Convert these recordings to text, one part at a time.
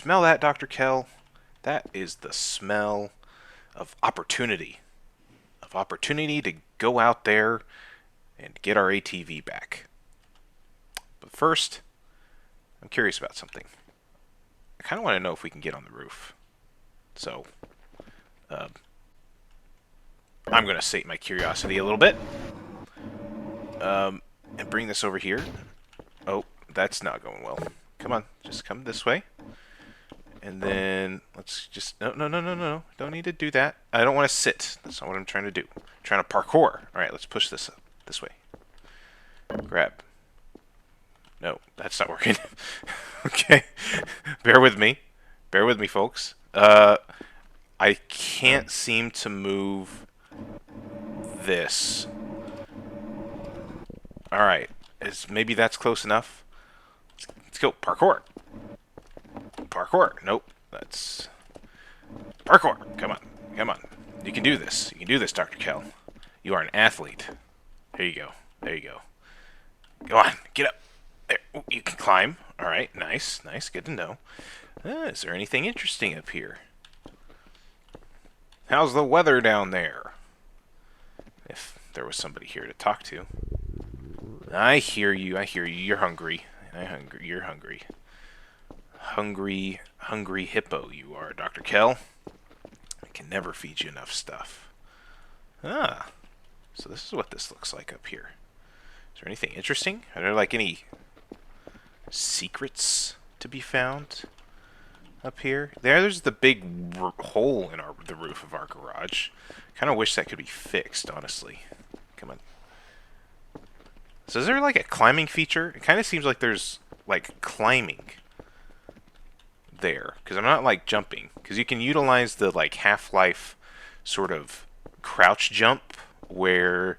smell that, Dr. Kell? That is the smell of opportunity. Of opportunity to go out there and get our ATV back. But first, I'm curious about something. I kind of want to know if we can get on the roof. So, uh, I'm going to sate my curiosity a little bit. And bring this over here. Oh, that's not going well. Come on, just come this way. And then, let's just... No, no, no, no, no. Don't need to do that. I don't want to sit. That's not what I'm trying to do. I'm trying to parkour. Alright, let's push this up. This way. Grab. No, that's not working. Okay. Bear with me. Bear with me, folks. I can't seem to move this. Alright. Maybe that's close enough. Let's go. Parkour. Parkour. Nope. That's... Parkour. Come on. Come on. You can do this. You can do this, Dr. Kell. You are an athlete. There you go. There you go. Go on. Get up. There. Ooh, you can climb. Alright. Nice. Nice. Good to know. Is there anything interesting up here? How's the weather down there? If there was somebody here to talk to. I hear you. I hear you. You're hungry. You're hungry. Hungry hippo you are, Dr. Kell. I can never feed you enough stuff. Ah. So this is what this looks like up here. Is there anything interesting? Are there like any secrets to be found up here? There's the big hole in the roof of our garage. Kind of wish that could be fixed, honestly. Come on. So is there like a climbing feature? It kind of seems like there's like climbing there, because I'm not like jumping, because you can utilize the like Half-Life sort of crouch jump where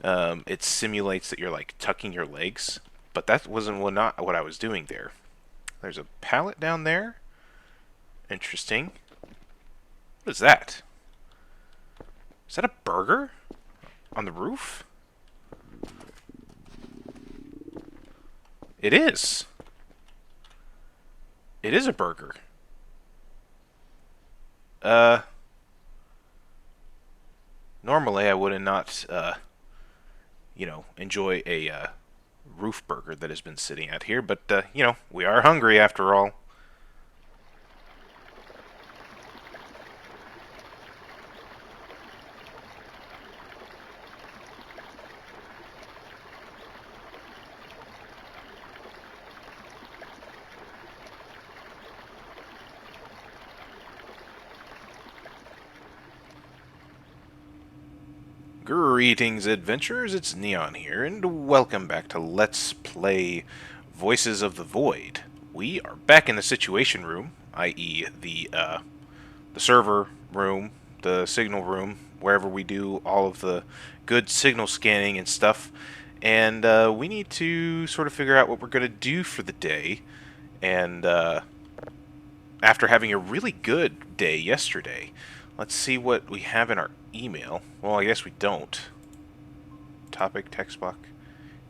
it simulates that you're like tucking your legs, but that wasn't not what I was doing there. There's a pallet down there. Interesting. What is that? Is that a burger on the roof? It is. It is a burger. Normally I would not, enjoy a roof burger that has been sitting out here, but, we are hungry after all. Greetings, adventurers, it's Neon here, and welcome back to Let's Play Voices of the Void. We are back in the Situation Room, i.e. the server room, the signal room, wherever we do all of the good signal scanning and stuff, and we need to sort of figure out what we're going to do for the day, and after having a really good day yesterday, let's see what we have in our email. Well, I guess we don't. Topic, text block.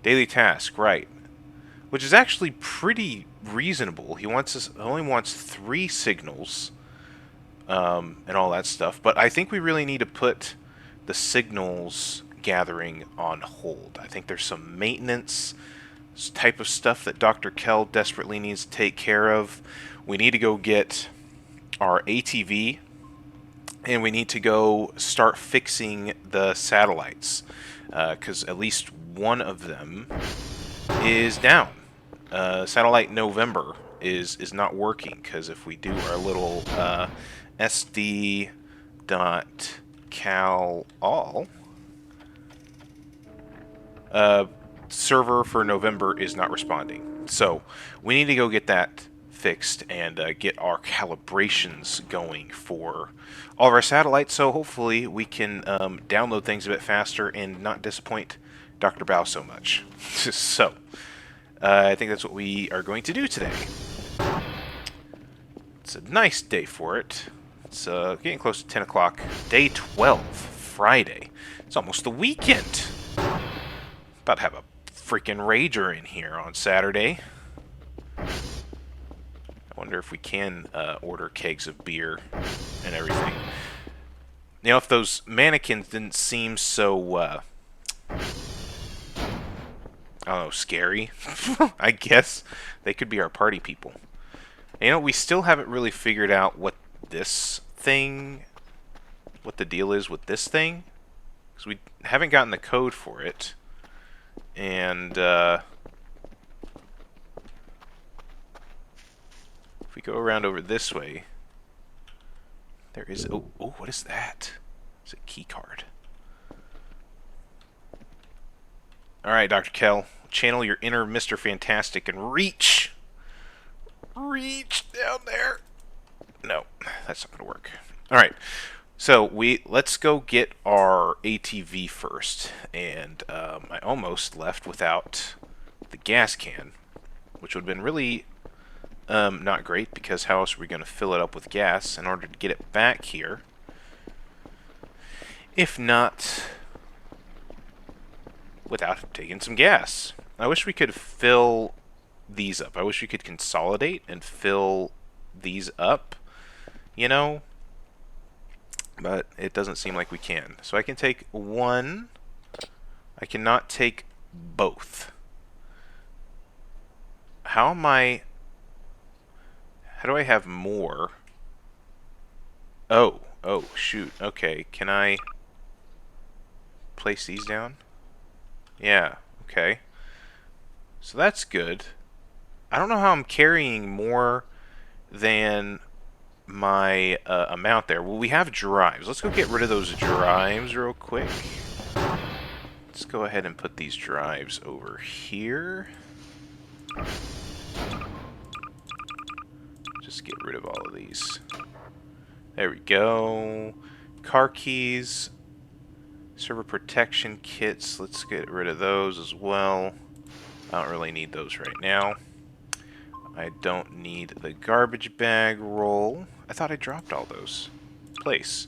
Daily task, right. Which is actually pretty reasonable. He only wants 3 signals, and all that stuff. But I think we really need to put the signals gathering on hold. I think there's some maintenance type of stuff that Dr. Kell desperately needs to take care of. We need to go get our ATV, and we need to go start fixing the satellites, because at least one of them is down. Satellite November is not working, because if we do our little sd.cal server for November is not responding. So we need to go get that fixed and get our calibrations going for all of our satellites, so hopefully we can download things a bit faster and not disappoint Dr. Bao so much. So I think that's what we are going to do today. It's a nice day for it. It's getting close to 10 o'clock. Day 12, Friday. It's almost the weekend. About to have a freaking rager in here on Saturday. I Wonder if we can order kegs of beer and everything. You know, if those mannequins didn't seem so, I don't know, scary, I guess they could be our party people. And, you know, we still haven't really figured out what this thing, what the deal is with this thing. Because we haven't gotten the code for it. And, if we go around over this way, there is... Oh, what is that? It's a key card. Alright, Dr. Kell. Channel your inner Mr. Fantastic and reach! Reach down there! No, that's not going to work. Alright, so let's go get our ATV first. And I almost left without the gas can, which would have been really... not great, because how else are we going to fill it up with gas in order to get it back here? If not, without taking some gas. I wish we could fill these up. I wish we could consolidate and fill these up, you know? But it doesn't seem like we can. So I can take one. I cannot take both. How do I have more? Oh, shoot. Okay, can I place these down? Yeah, okay. So that's good. I don't know how I'm carrying more than my amount there. Well, we have drives. Let's go get rid of those drives real quick. Let's go ahead and put these drives over here. Just get rid of all of these. There we go. Car keys. Server protection kits. Let's get rid of those as well. I don't really need those right now. I don't need the garbage bag roll. I thought I dropped all those. Place.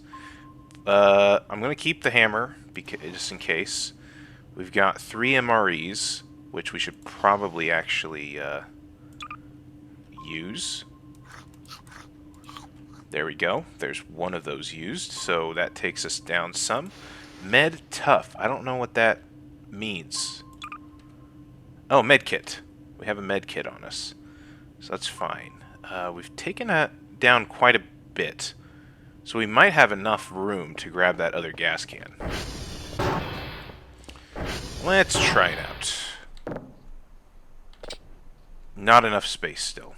I'm going to keep the hammer, just in case. We've got 3 MREs, which we should probably actually use. There we go. There's one of those used, so that takes us down some. Med Tough. I don't know what that means. Oh, med kit. We have a med kit on us, so that's fine. We've taken that down quite a bit, so we might have enough room to grab that other gas can. Let's try it out. Not enough space still.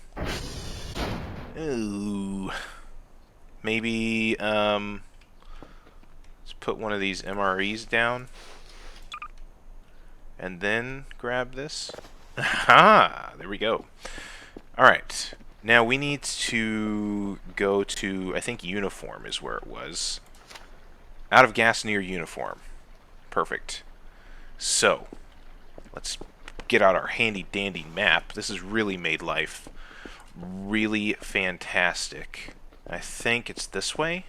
Ooh. Maybe, let's put one of these MREs down. And then grab this. Aha! There we go. Alright. Now we need to go to, I think uniform is where it was. Out of gas near uniform. Perfect. So, let's get out our handy dandy map. This has really made life really fantastic. I think it's this way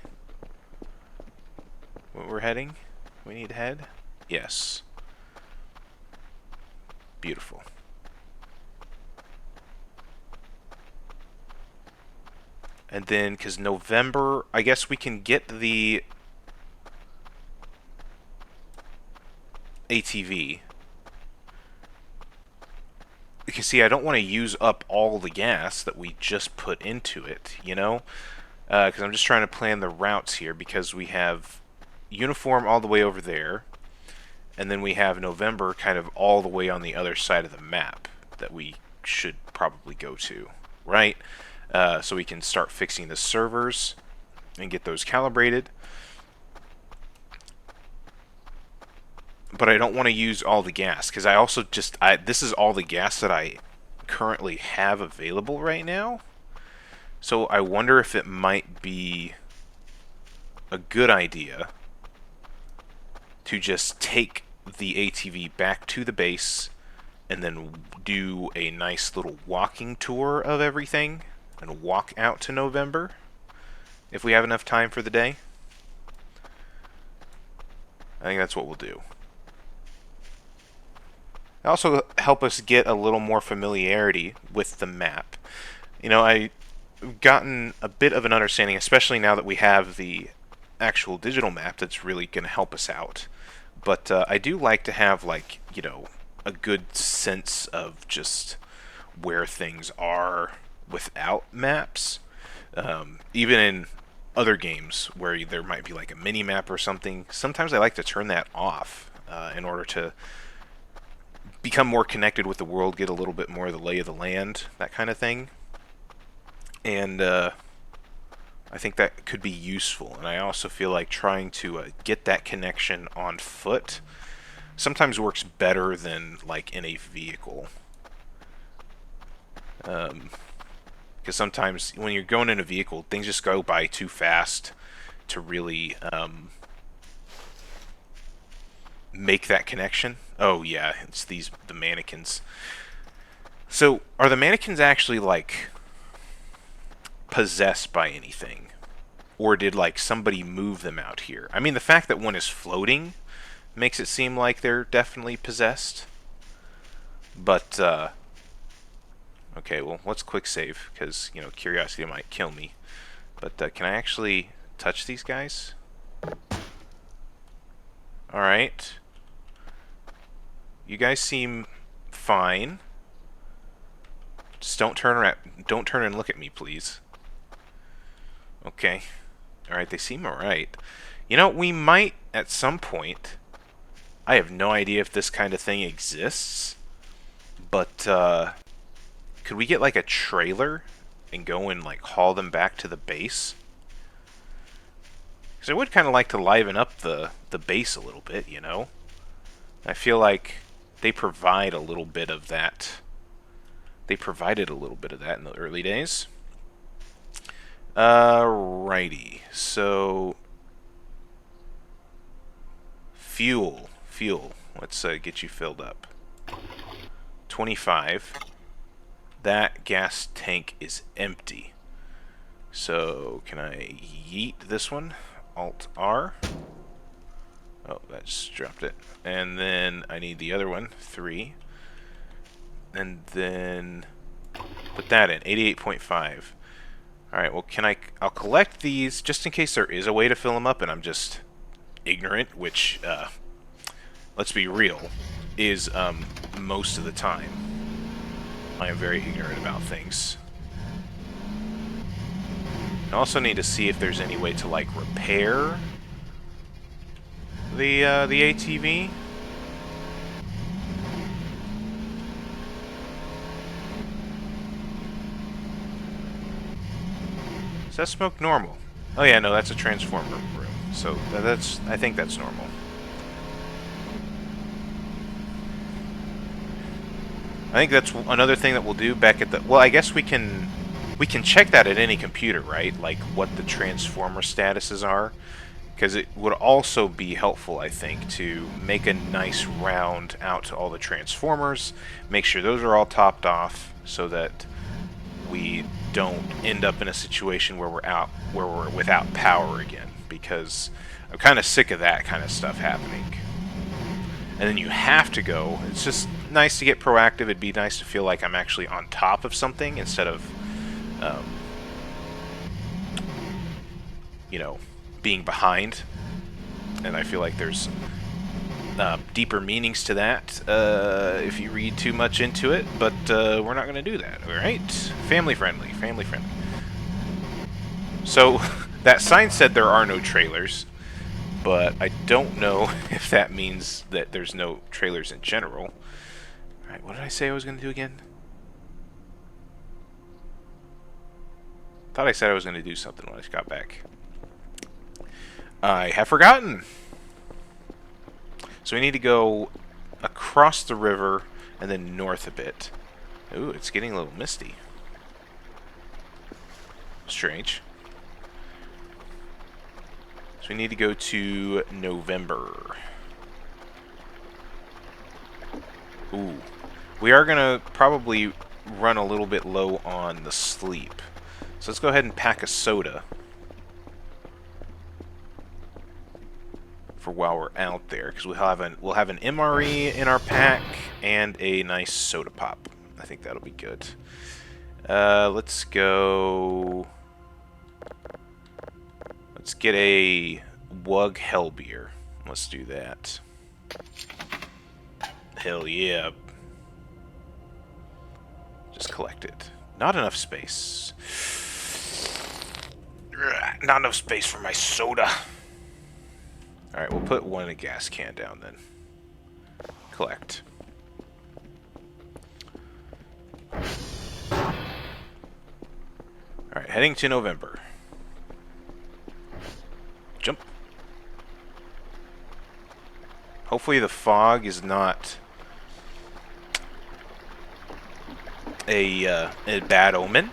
where we're heading. We need to head? Yes. Beautiful. And then, because November, I guess we can get the ATV. Because, see, I don't want to use up all the gas that we just put into it, you know? Because I'm just trying to plan the routes here, because we have uniform all the way over there, and then we have November kind of all the way on the other side of the map that we should probably go to, right? So we can start fixing the servers and get those calibrated. But I don't want to use all the gas, because I also just, this is all the gas that I currently have available right now. So I wonder if it might be a good idea to just take the ATV back to the base and then do a nice little walking tour of everything and walk out to November if we have enough time for the day. I think that's what we'll do. Also help us get a little more familiarity with the map. You know, I gotten a bit of an understanding, especially now that we have the actual digital map that's really going to help us out. But I do like to have, like, a good sense of just where things are without maps. Even in other games where there might be like a mini map or something, sometimes I like to turn that off in order to become more connected with the world, get a little bit more of the lay of the land, that kind of thing. And I think that could be useful. And I also feel like trying to get that connection on foot sometimes works better than like in a vehicle. Because sometimes when you're going in a vehicle, things just go by too fast to really make that connection. Oh yeah, it's the mannequins. So are the mannequins actually like possessed by anything, or did like somebody move them out here? I mean, the fact that one is floating makes it seem like they're definitely possessed. But okay, well, let's quick save because curiosity might kill me. But can I actually touch these guys? All right. You guys seem fine. Just don't turn around. Don't turn and look at me, please. Okay. All right, they seem all right. We might at some point. I have no idea if this kind of thing exists, but could we get like a trailer and go and like haul them back to the base? Because I would kind of like to liven up the base a little bit, I feel like they provide a little bit of that. They provided a little bit of that in the early days. Righty. So fuel. Let's get you filled up. 25. That gas tank is empty. So can I yeet this one? Alt R. Oh, that just dropped it. And then I need the other one, 3. And then put that in, 88.5. Alright, well, I'll collect these just in case there is a way to fill them up and I'm just ignorant, which, let's be real, is most of the time. I am very ignorant about things. I also need to see if there's any way to, like, repair the ATV. Does that smoke normal? Oh yeah, no, that's a transformer room. So I think that's normal. I think that's another thing that we'll do back at the... Well, I guess we can check that at any computer, right? Like what the transformer statuses are. Because it would also be helpful, I think, to make a nice round out to all the transformers. Make sure those are all topped off so that we don't end up in a situation where we're without power again, because I'm kind of sick of that kind of stuff happening. And then you have to go. It's just nice to get proactive. It'd be nice to feel like I'm actually on top of something instead of, being behind. And I feel like there's deeper meanings to that if you read too much into it, but we're not going to do that, alright? Family friendly. So, that sign said there are no trailers, but I don't know if that means that there's no trailers in general. Alright, what did I say I was going to do again? Thought I said I was going to do something when I got back. I have forgotten! So we need to go across the river and then north a bit. Ooh, it's getting a little misty. Strange. So we need to go to November. Ooh. We are going to probably run a little bit low on the sleep. So let's go ahead and pack a soda for while we're out there, because we'll have an MRE in our pack and a nice soda pop. I think that'll be good. Let's go... Let's get a Wug Hell Beer. Let's do that. Hell yeah. Just collect it. Not enough space. Not enough space for my soda. Alright, we'll put one in a gas can down then. Collect. Alright, heading to November. Jump. Hopefully the fog is not a bad omen.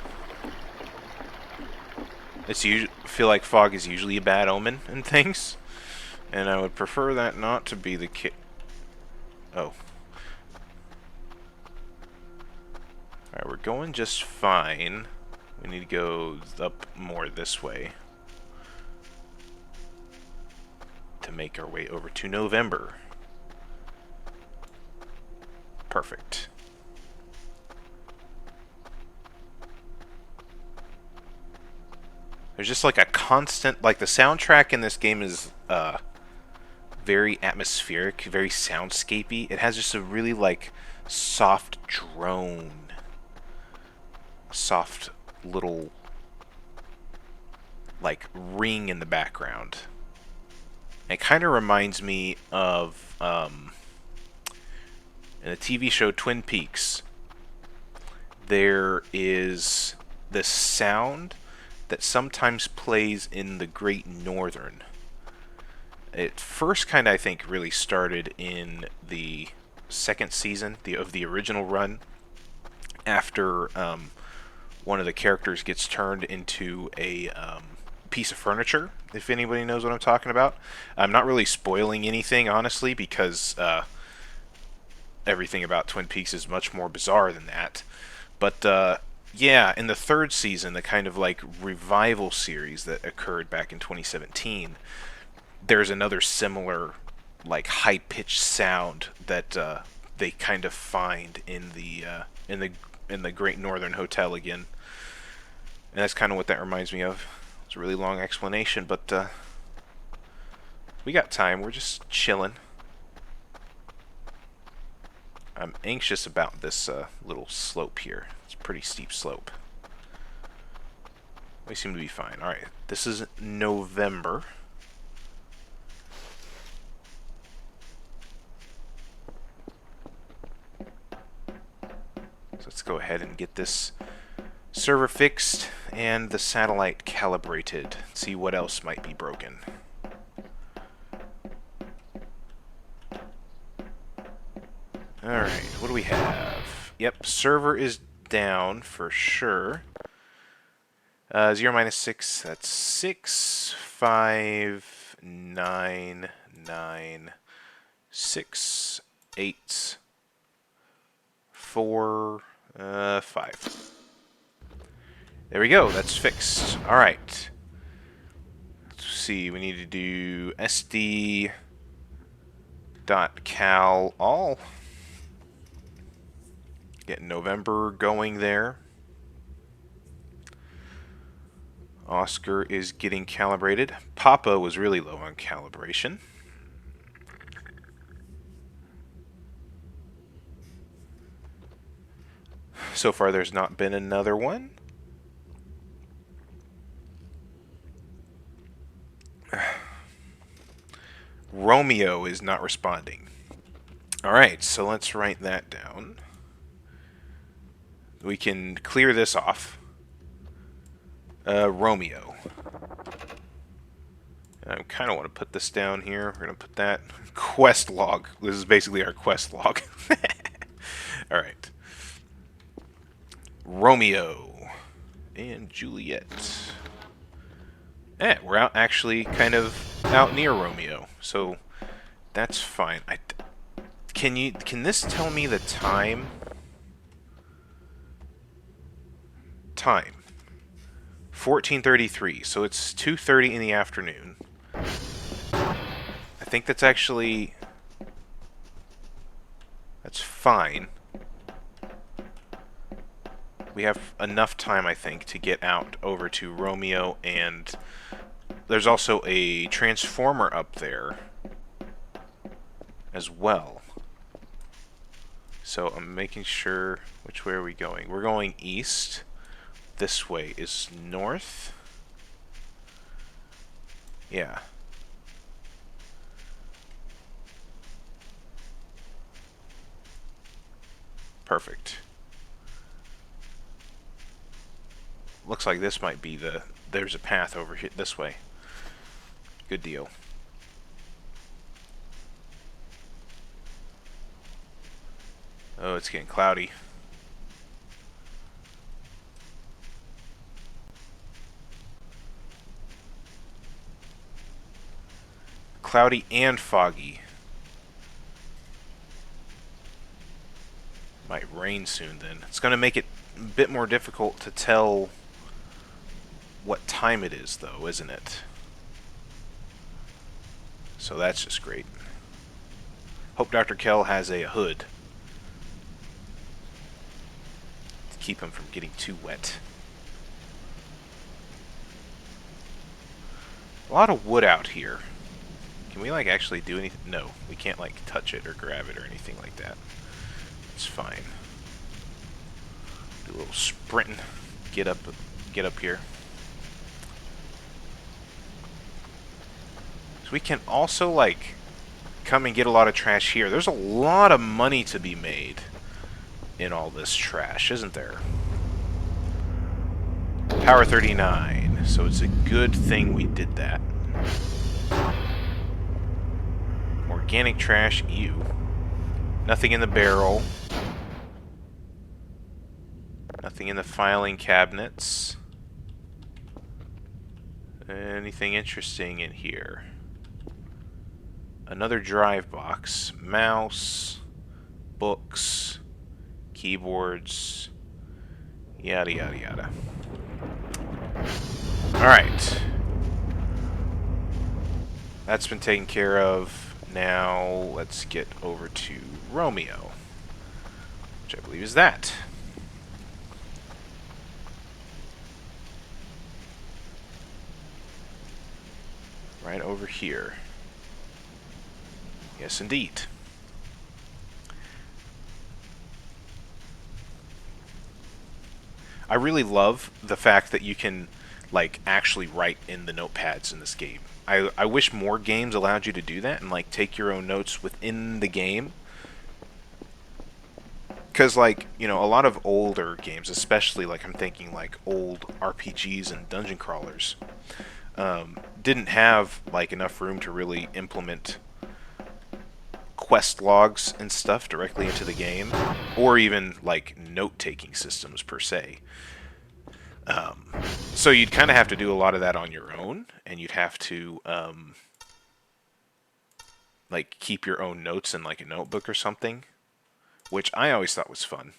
I feel like fog is usually a bad omen in things, and I would prefer that not to be the case. Oh. Alright, we're going just fine. We need to go up more this way to make our way over to November. Perfect. There's just like a constant, like the soundtrack in this game is very atmospheric, very soundscapey. It has just a really like soft drone, soft little like ring in the background. It kind of reminds me of in the TV show Twin Peaks. There is this sound that sometimes plays in the Great Northern. It first kind of, I think, really started in the second season of the original run, after one of the characters gets turned into a piece of furniture, if anybody knows what I'm talking about. I'm not really spoiling anything, honestly, because everything about Twin Peaks is much more bizarre than that. But yeah, in the third season, the kind of like revival series that occurred back in 2017, there's another similar like high-pitched sound that they kind of find in the Great Northern Hotel again, and that's kind of what that reminds me of. It's a really long explanation, but we got time. We're just chilling. I'm anxious about this little slope here. It's a pretty steep slope. We seem to be fine. Alright, this is November. So let's go ahead and get this server fixed and the satellite calibrated. See what else might be broken. Alright, what do we have? Yep, server is down for sure. 0 minus 6, that's 6, 5, 9, 9, 6, 8, 4, 5. There we go, that's fixed. Alright. Let's see, we need to do sd.cal all. Get November going there. Oscar is getting calibrated. Papa was really low on calibration. So far there's not been another one. Romeo is not responding. Alright, so let's write that down. We can clear this off. Romeo. I kind of want to put this down here. We're going to put that quest log. This is basically our quest log. Alright. Romeo and Juliet. Eh, we're out actually kind of out near Romeo, so that's fine. Can this tell me the time? Time. 14:33, so it's 2:30 in the afternoon. I think that's actually... that's fine. We have enough time, I think, to get out over to Romeo, and there's also a transformer up there as well. So I'm making sure, which way are we going? We're going east. This way is north. Yeah. Perfect. Looks like this might be there's a path over here this way. Good deal. Oh, it's getting cloudy. Cloudy and foggy. Might rain soon then. It's going to make it a bit more difficult to tell what time it is, though, isn't it? So that's just great. Hope Dr. Kell has a hood to keep him from getting too wet. A lot of wood out here. Can we, like, actually do anything? No, we can't, like, touch it or grab it or anything like that. It's fine. Do a little sprinting. Get up here. So we can also, like, come and get a lot of trash here. There's a lot of money to be made in all this trash, isn't there? Power 39. So it's a good thing we did that. Organic trash, ew. Nothing in the barrel. Nothing in the filing cabinets. Anything interesting in here? Another drive box. Mouse. Books. Keyboards. Yada yada yada. Alright. That's been taken care of. Now let's get over to Romeo, which I believe is that. Right over here. Yes, indeed. I really love the fact that you can, like, actually write in the notepads in this game. I wish more games allowed you to do that and, like, take your own notes within the game. Because, like, you know, a lot of older games, especially, like, I'm thinking, like, old RPGs and dungeon crawlers, didn't have, like, enough room to really implement quest logs and stuff directly into the game, or even, like, note-taking systems, per se. So you'd kind of have to do a lot of that on your own, and you'd have to, like, keep your own notes in, like, a notebook or something, which I always thought was fun.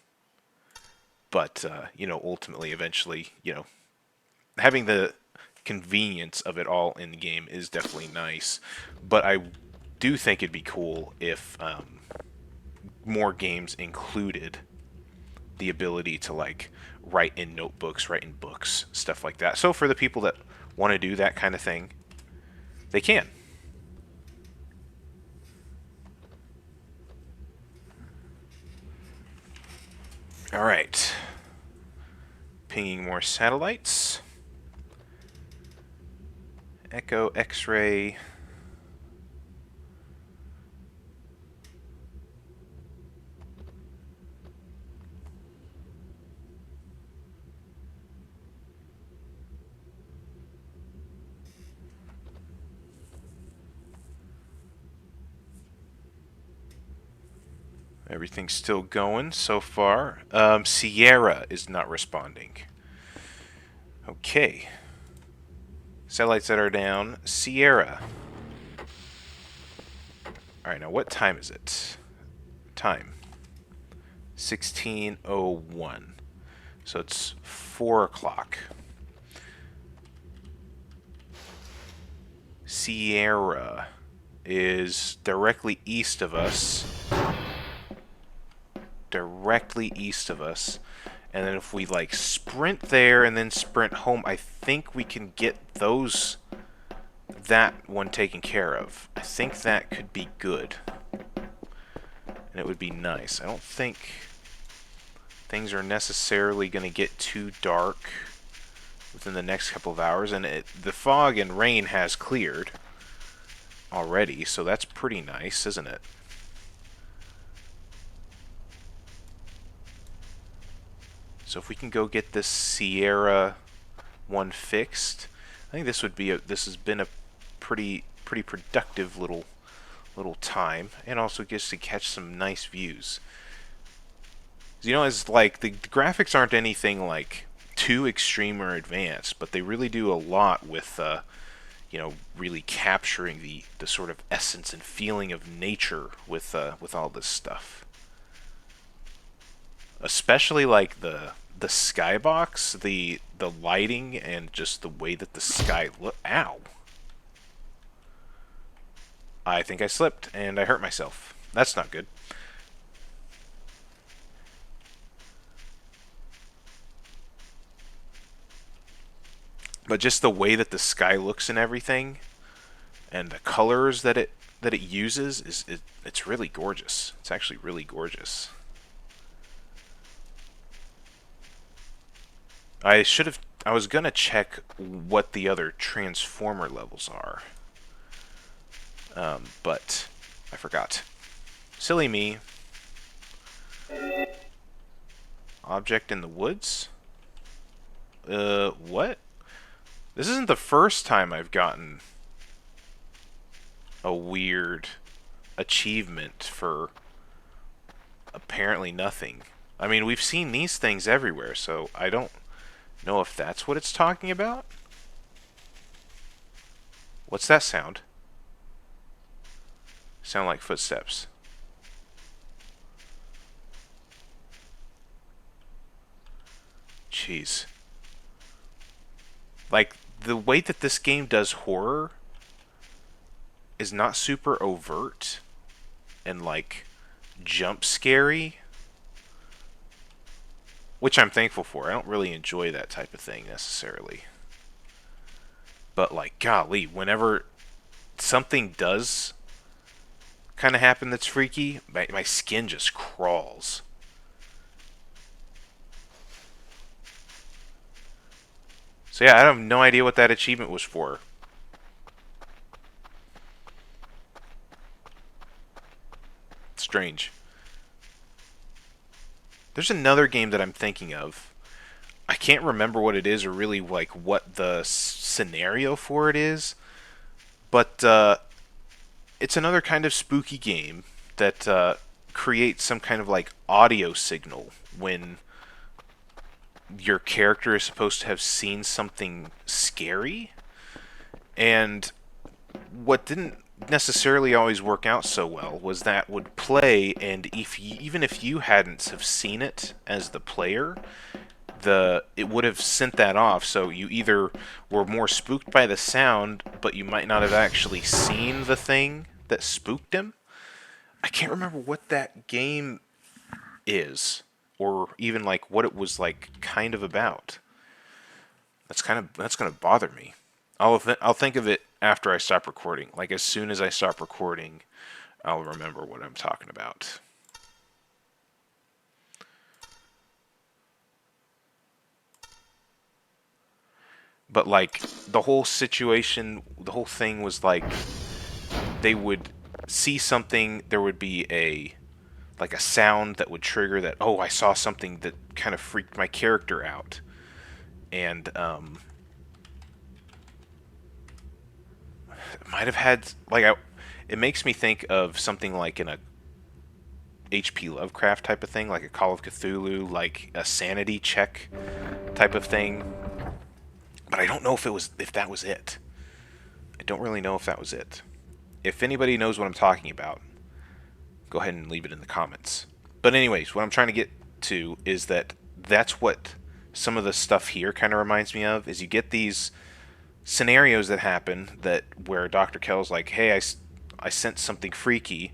But, you know, ultimately, eventually, you know, having the convenience of it all in the game is definitely nice. But I do think it'd be cool if more games included the ability to, like, write in notebooks, write in books, stuff like that. So for the people that want to do that kind of thing, they can. Alright. Pinging more satellites. Echo, X-ray. Everything's still going so far. Sierra is not responding. Okay. Satellites that are down. Sierra. Alright, now what time is it? Time. 16:01. So it's 4 o'clock. Sierra is directly east of us. Directly east of us. And then if we like sprint there and then sprint home, I think we can get that one taken care of. I think that could be good. And it would be nice. I don't think things are necessarily going to get too dark within the next couple of hours. And the fog and rain has cleared already, so that's pretty nice, isn't it? So if we can go get this Sierra one fixed, I think this has been a pretty productive little time, and also gets to catch some nice views. You know, it's like the graphics aren't anything like too extreme or advanced, but they really do a lot with really capturing the sort of essence and feeling of nature with all this stuff. Especially like the skybox, the lighting, and just the way that the sky look. Ow! I think I slipped and I hurt myself. That's not good. But just the way that the sky looks and everything, and the colors that it uses it's really gorgeous. It's actually really gorgeous. I was gonna check what the other transformer levels are, but I forgot. Silly me. Object in the woods? What? This isn't the first time I've gotten a weird achievement for apparently nothing. I mean, we've seen these things everywhere, so I don't know if that's what it's talking about. What's that sound? Sound like footsteps. Jeez. Like, the way that this game does horror is not super overt and, like, jump scary, which I'm thankful for. I don't really enjoy that type of thing necessarily. But, like, golly, whenever something does kind of happen that's freaky, my skin just crawls. So yeah, I have no idea what that achievement was for. Strange. There's another game that I'm thinking of. I can't remember what it is or really like what the scenario for it is, but it's another kind of spooky game that creates some kind of like audio signal when your character is supposed to have seen something scary. And what didn't necessarily always work out so well was that would play, and even if you hadn't have seen it as the player, it would have sent that off. So you either were more spooked by the sound, but you might not have actually seen the thing that spooked him. I can't remember what that game is, or even like what it was like kind of about. That's gonna bother me. I'll think of it after I stop recording. Like as soon as I stop recording, I'll remember what I'm talking about. But like the whole situation, the whole thing was like they would see something, there would be a sound that would trigger that, oh, I saw something that kind of freaked my character out. And it might have had it makes me think of something like in a H.P. Lovecraft type of thing, like a Call of Cthulhu, like a sanity check type of thing. But I don't know if that was it. I don't really know if that was it. If anybody knows what I'm talking about, go ahead and leave it in the comments. But anyways, what I'm trying to get to is that's what some of the stuff here kind of reminds me of, is you get these scenarios that happen where Dr. Kell's like, hey, I sensed something freaky.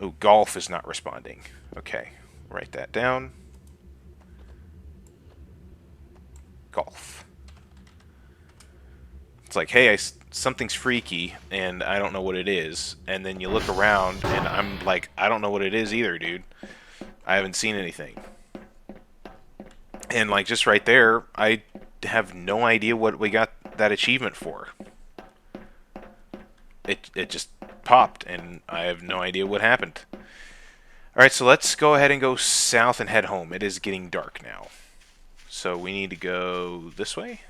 Oh, golf is not responding. Okay, write that down. golf. It's like, hey, something's freaky, and I don't know what it is. And then you look around, and I'm like, I don't know what it is either, dude. I haven't seen anything. And, like, just right there, I have no idea what we got that achievement for. It just popped, and I have no idea what happened. Alright, so let's go ahead and go south and head home. It is getting dark now. So we need to go this way?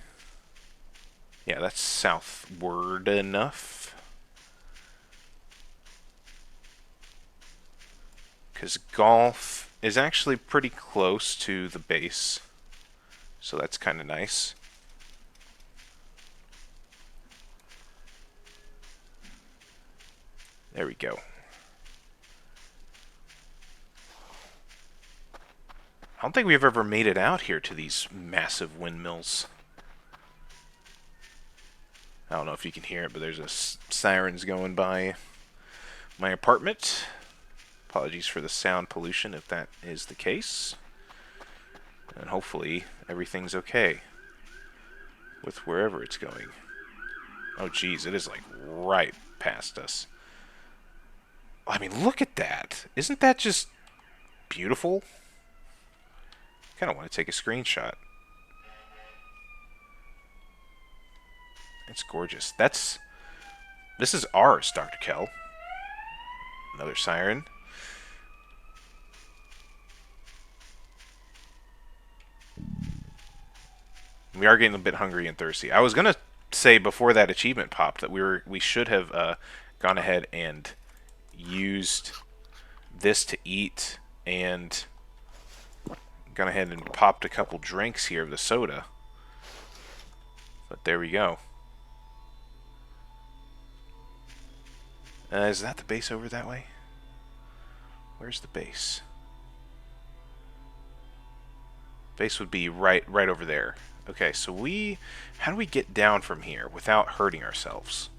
Yeah, that's southward enough. Because golf is actually pretty close to the base. So that's kind of nice. There we go. I don't think we've ever made it out here to these massive windmills. I don't know if you can hear it, but there's sirens going by my apartment. Apologies for the sound pollution if that is the case. And hopefully everything's okay with wherever it's going. Oh geez, it is like right past us. I mean, look at that. Isn't that just beautiful? I kind of want to take a screenshot. It's gorgeous. This is ours, Dr. Kell. Another siren. We are getting a bit hungry and thirsty. I was gonna say before that achievement popped that we should have gone ahead and used this to eat and gone ahead and popped a couple drinks here of the soda. But there we go. Is that the base over that way? Where's the base? Base would be right over there. Okay, so how do we get down from here without hurting ourselves?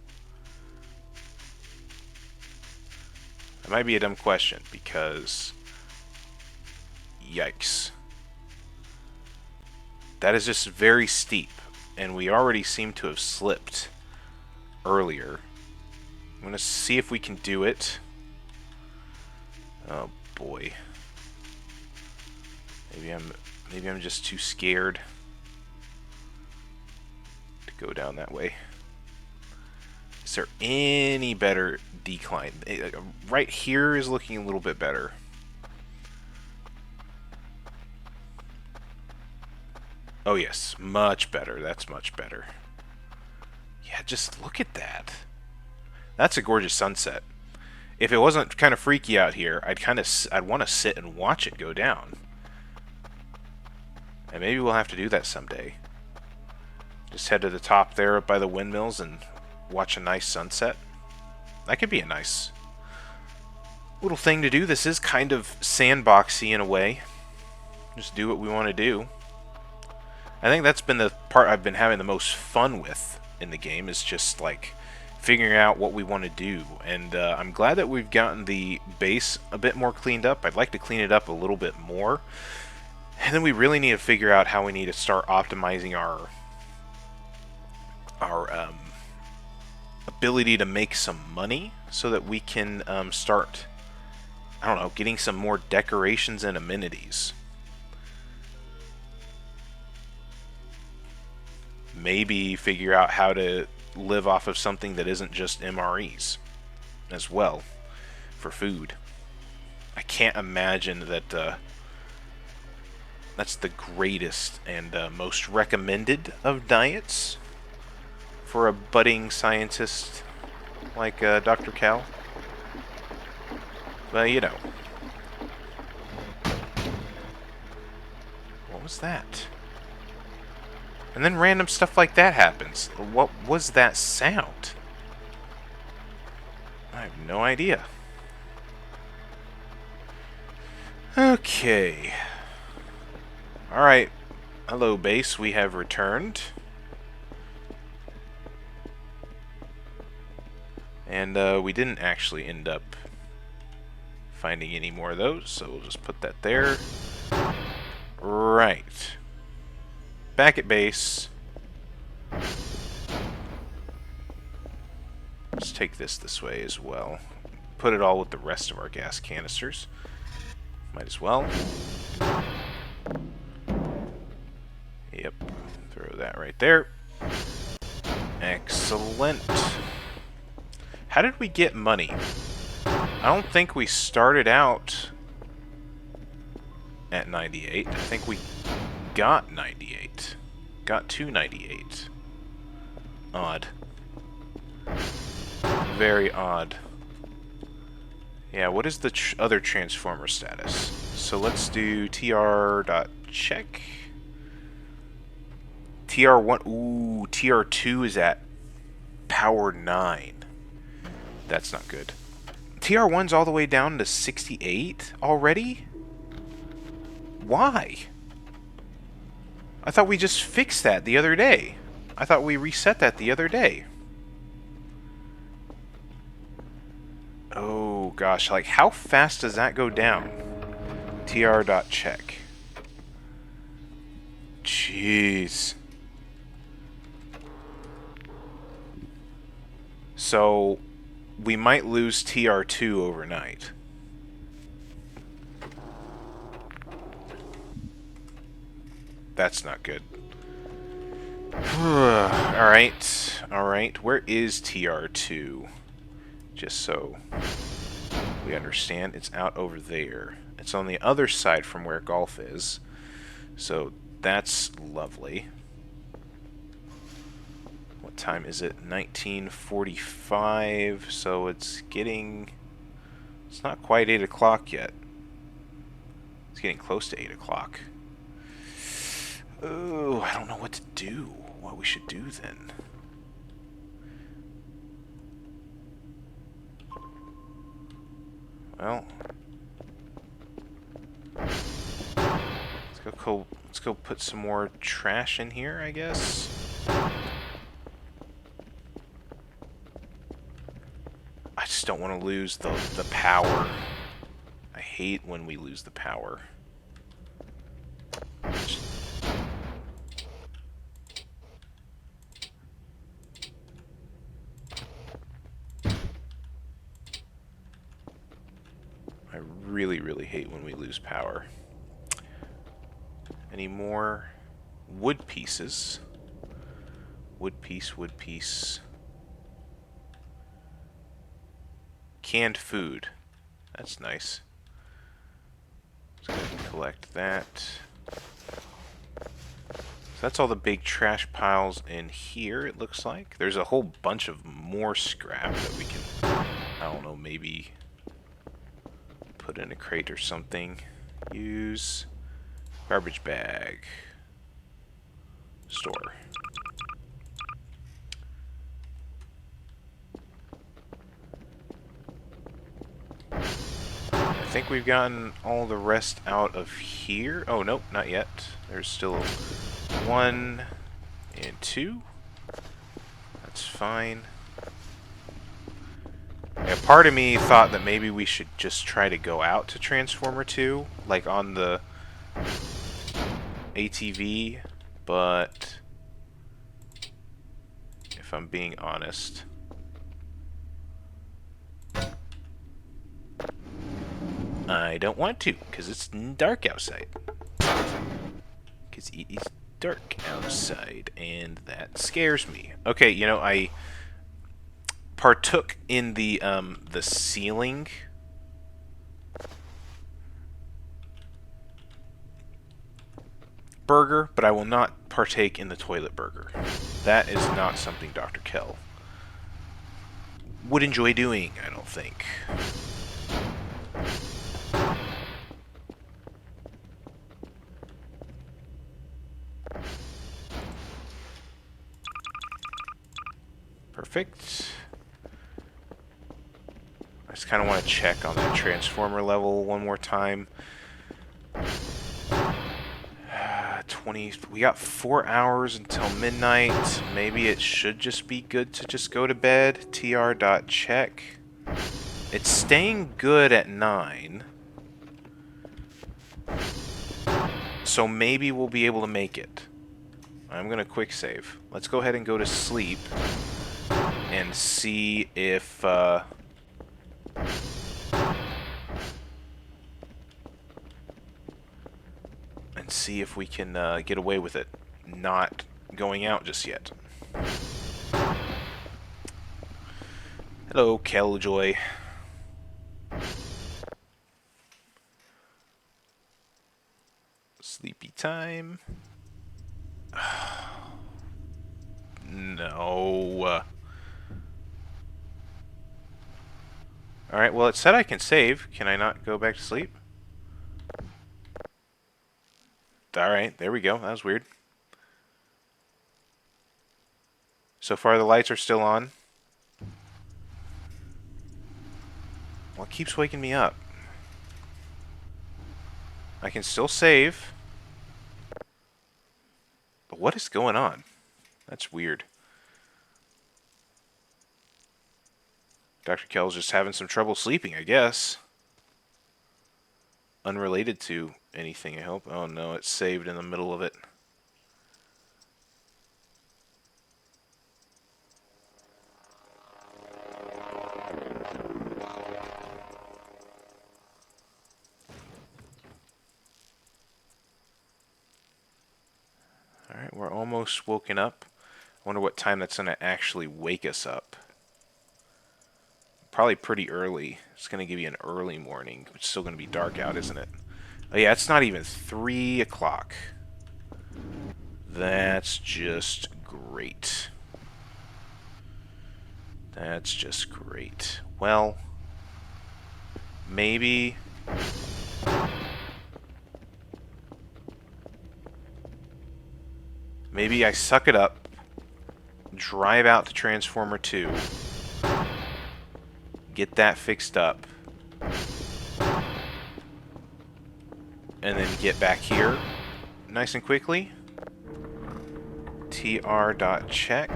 That might be a dumb question because yikes. That is just very steep, and we already seem to have slipped earlier. I'm gonna see if we can do it. Oh boy. Maybe I'm just too scared to go down that way. Is there any better decline? Right here is looking a little bit better. Oh yes, much better. That's much better. Yeah, just look at that. That's a gorgeous sunset. If it wasn't kind of freaky out here, I'd want to sit and watch it go down. And maybe we'll have to do that someday. Just head to the top there up by the windmills and watch a nice sunset. That could be a nice little thing to do. This is kind of sandboxy in a way. Just do what we want to do. I think that's been the part I've been having the most fun with in the game, is just like figuring out what we want to do. And I'm glad that we've gotten the base a bit more cleaned up. I'd like to clean it up a little bit more. And then we really need to figure out how we need to start optimizing our ability to make some money so that we can start, I don't know, getting some more decorations and amenities. Maybe figure out how to live off of something that isn't just MREs as well for food. I can't imagine that that's the greatest and most recommended of diets for a budding scientist like Dr. Cal. Well, you know. What was that? And then random stuff like that happens. What was that sound? I have no idea. Okay. Alright. Hello, base. We have returned. And we didn't actually end up finding any more of those, so we'll just put that there. Right. back at base. Let's take this way as well. Put it all with the rest of our gas canisters. Might as well. Yep. Throw that right there. Excellent. How did we get money? I don't think we started out at 98. I think we got 98. Got to 98. Odd. Very odd. Yeah, what is the other transformer status? So let's do tr.check. TR1, ooh, TR2 is at power 9. That's not good. TR1's all the way down to 68 already? Why? I thought we just fixed that the other day. I thought we reset that the other day. Oh gosh, like how fast does that go down? tr.check. Jeez. So, we might lose TR2 overnight. That's not good. Alright, alright. Where is TR2? Just so we understand, it's out over there. It's on the other side from where golf is. So, that's lovely. What time is it? 19:45, so it's getting... It's not quite 8 o'clock yet. It's getting close to 8 o'clock. Oh, I don't know what to do. What we should do then. Well... Let's go put some more trash in here, I guess. I just don't want to lose the power. I hate when we lose the power. I really, really hate when we lose power. Any more wood pieces? Wood piece, wood piece. Canned food. That's nice. Let's go ahead and collect that. So that's all the big trash piles in here, it looks like. There's a whole bunch of more scrap that we can, I don't know, maybe put in a crate or something. Use garbage bag. Store. I think we've gotten all the rest out of here. Oh, nope, not yet. There's still 1 and 2. That's fine. Yeah, part of me thought that maybe we should just try to go out to Transformer 2, like on the ATV, but if I'm being honest, I don't want to, because it's dark outside. Because it is dark outside, and that scares me. Okay, you know, I partook in the ceiling burger, but I will not partake in the toilet burger. That is not something Dr. Kell would enjoy doing, I don't think. Perfect. I just kind of want to check on that transformer level one more time. 20. We got 4 hours until midnight. Maybe it should just be good to just go to bed. tr.check. It's staying good at 9. So maybe we'll be able to make it. I'm going to quick save. Let's go ahead and go to sleep and see if... we can get away with it not going out just yet. Hello, Killjoy. Sleepy time. No. Alright, well, it said I can save. Can I not go back to sleep? Alright, there we go. That was weird. So far, the lights are still on. Well, it keeps waking me up. I can still save. But what is going on? That's weird. Dr. Kell's just having some trouble sleeping, I guess. Unrelated to anything, I hope. Oh no, it's saved in the middle of it. Alright, we're almost woken up. I wonder what time that's going to actually wake us up. Probably pretty early. It's going to give you an early morning. It's still going to be dark out, isn't it? Oh yeah, it's not even 3 o'clock. That's just great. That's just great. Well, maybe... maybe I suck it up, drive out to Transformer 2, get that fixed up, and then get back here nice and quickly. tr.check.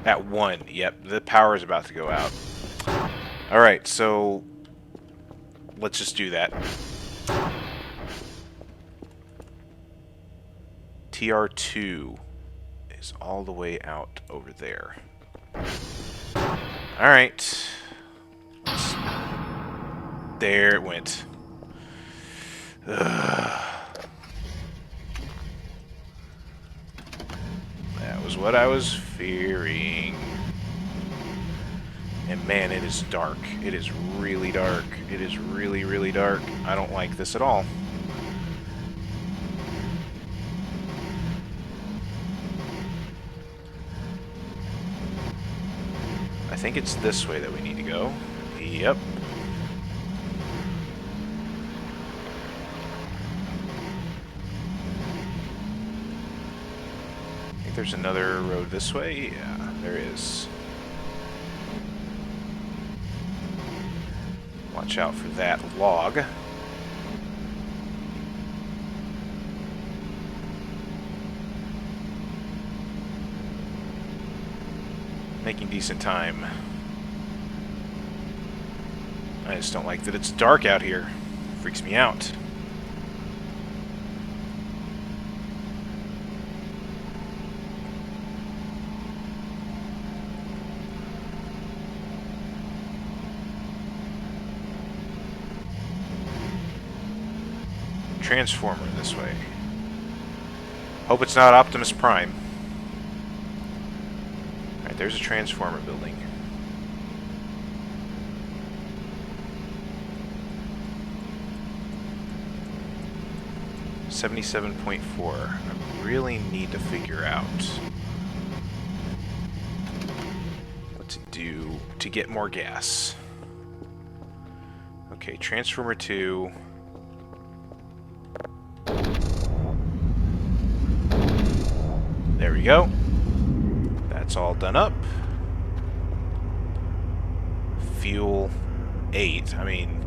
At 1. Yep, the power is about to go out. Alright, so let's just do that. TR2 is all the way out over there. Alright. There it went. Ugh. That was what I was fearing. And man, it is dark. It is really dark. It is really, really dark. I don't like this at all. I think it's this way that we need to go. Yep. I think there's another road this way. Yeah, there is. Watch out for that log. Making decent time. I just don't like that it's dark out here. Freaks me out. Transformer this way. Hope it's not Optimus Prime. Alright, there's a Transformer building. $77.4. I really need to figure out what to do to get more gas. Okay, Transformer 2. There we go. That's all done up. Fuel 8. I mean,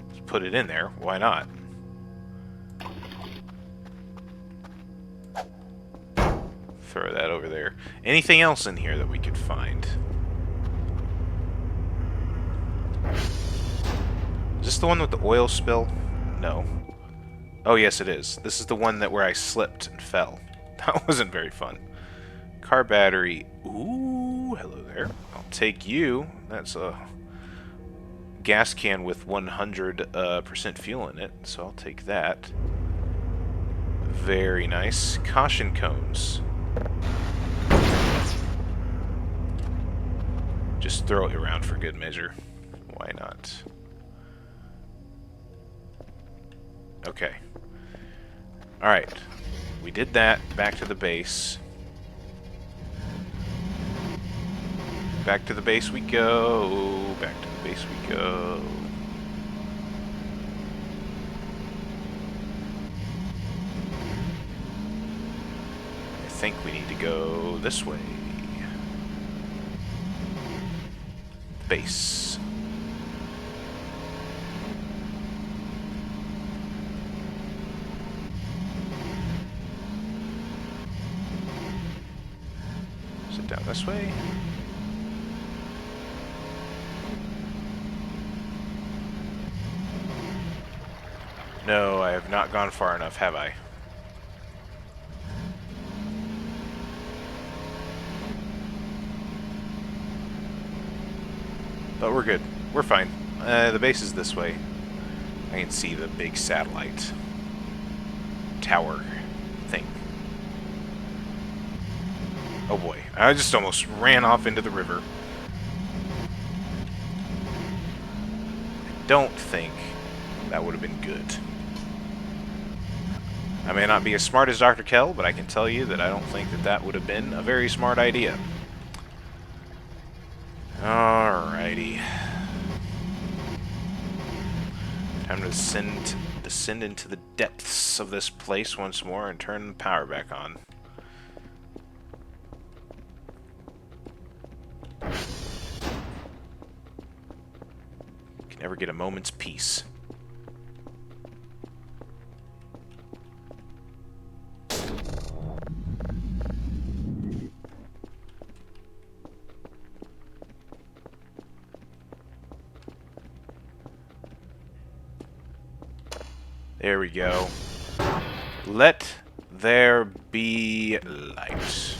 let's put it in there. Why not? Throw that over there. Anything else in here that we could find? Is this the one with the oil spill? No. Oh, yes, it is. This is the one that where I slipped and fell. That wasn't very fun. Car battery. Ooh, hello there. I'll take you. That's a gas can with 100% fuel in it, so I'll take that. Very nice. Caution cones. Just throw it around for good measure. Why not? Okay. Alright. We did that. Back to the base. Back to the base we go. Back to the base we go. I think we need to go this way. Base. Is it down this way? No, I have not gone far enough, have I? But we're good. We're fine. The base is this way. I can see the big satellite tower thing. Oh boy, I just almost ran off into the river. I don't think that would have been good. I may not be as smart as Dr. Kell, but I can tell you that I don't think that that would have been a very smart idea. Alrighty. Time to descend into the depths of this place once more and turn the power back on. Can never get a moment's peace. There we go. Let there be light.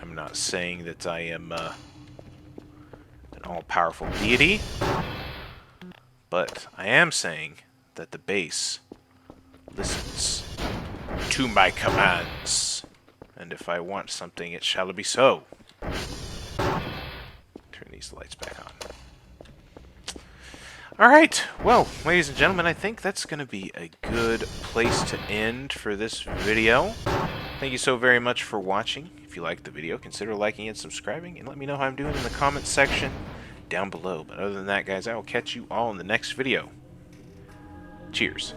I'm not saying that I am an all-powerful deity, but I am saying that the base listens to my commands. And if I want something, it shall be so. Turn these lights back on. Alright, well, ladies and gentlemen, I think that's going to be a good place to end for this video. Thank you so very much for watching. If you liked the video, consider liking and subscribing, and let me know how I'm doing in the comments section down below. But other than that, guys, I will catch you all in the next video. Cheers.